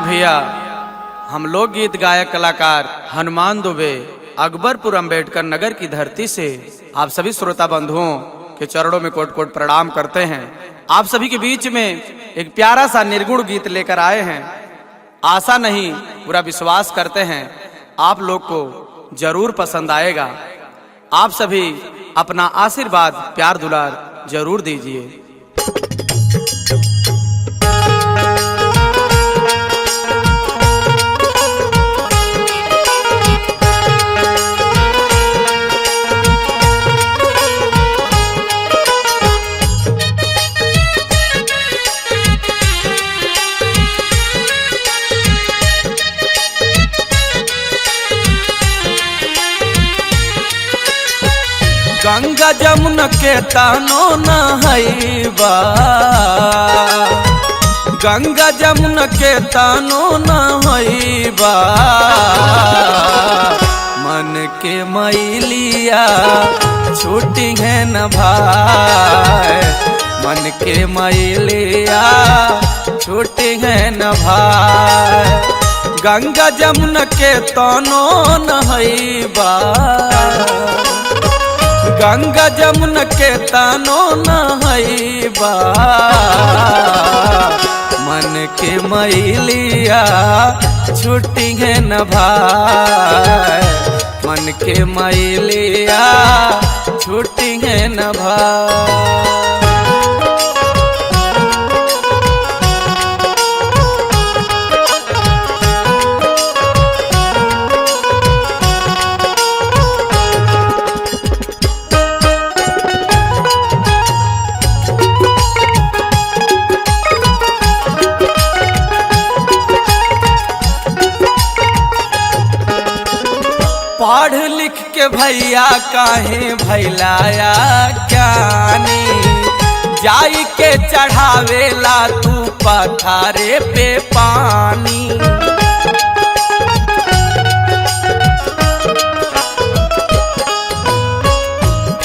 भैया, हम लोग गीत गायक कलाकार हनुमान दुबे अकबरपुर अंबेडकर नगर की धरती से आप सभी श्रोता बंधुओं के चरणों में कोट कोट प्रणाम करते हैं। आप सभी के बीच में एक प्यारा सा निर्गुण गीत लेकर आए हैं। आशा नहीं पूरा विश्वास करते हैं आप लोग को जरूर पसंद आएगा। आप सभी अपना आशीर्वाद प्यार दुलार जरूर दीजिए। गंगा जमुना के तानो नहैबा, गंगा जमुना के तानो नहैबा, मन के मैलिया छूटी है न भाई, मन के मैलिया छूटी है न भाई। गंगा जमुना के तानो नहैबा, गंगा जमुना के तानो नहैबा, मन के मैलिया छुट्टी है न भाई, मन के मैलिया छुट्टी है न भाई। पढ़ लिख के भैया काहे भैलाया ज्ञानी, जाई के चढ़ावेला तू पथारे पे पानी।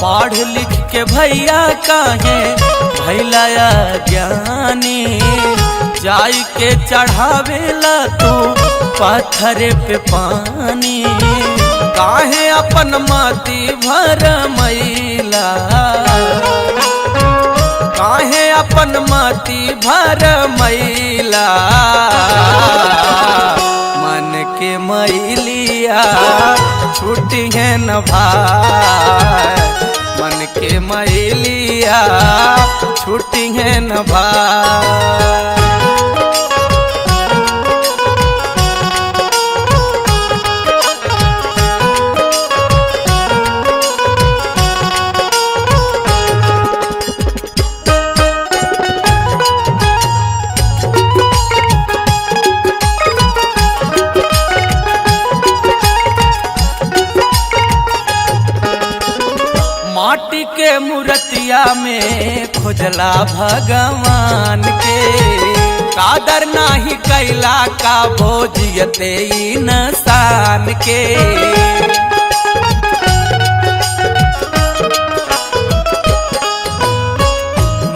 पढ़ लिख के भैया काहे भैलाया ज्ञानी, जाई के चढ़ावेला तू पथरे पे पानी। काहे अपन मति भर मैला, काहे अपन मति भर मैला, मन के मैलिया छूटी है न भाई, मन के मैलिया छूटी है न भाई। माटी के मूर्तिया में खोजला भगवान के, कादर नाही कैला का भोजियते इंसान के।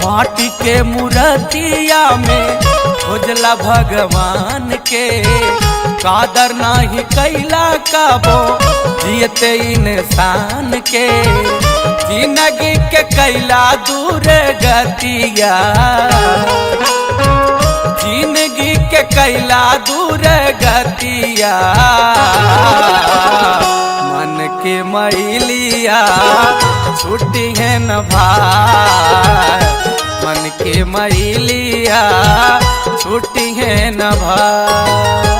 माटी के मूर्तिया में खोजला भगवान के, कादर नाही कैला का भोजियते इंसान के। जिंदगी के कैला दूर गतिया, जिंदगी के कैला दूर गतिया, मन के मैलिया छुट्टी है न भाई, मन के मैलिया छुट्टी है न भाई।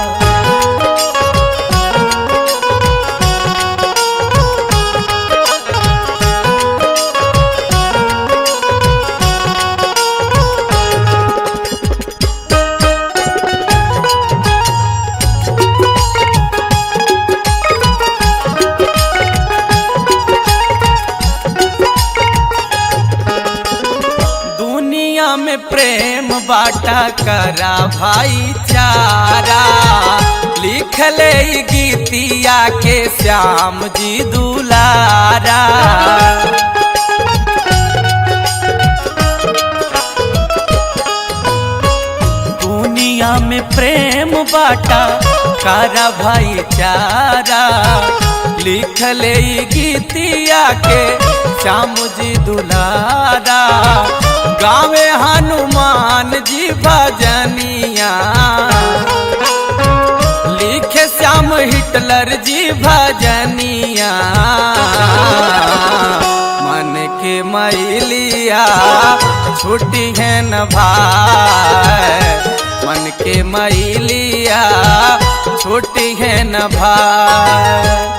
में प्रेम बाटा करा भाईचारा, लिख ले गीतिया के श्याम जी दुलारा। में प्रेम बाटा कारा भाईचारा, लिखले ई गीतिया के श्याम जी दुलारा, गावे हनुमान जी भजनिया, लिखे श्याम हिटलर जी भजनिया, मन के मैलिया छुट्टी है न भाई, मन के मैलिया छुट्टी है न भाई।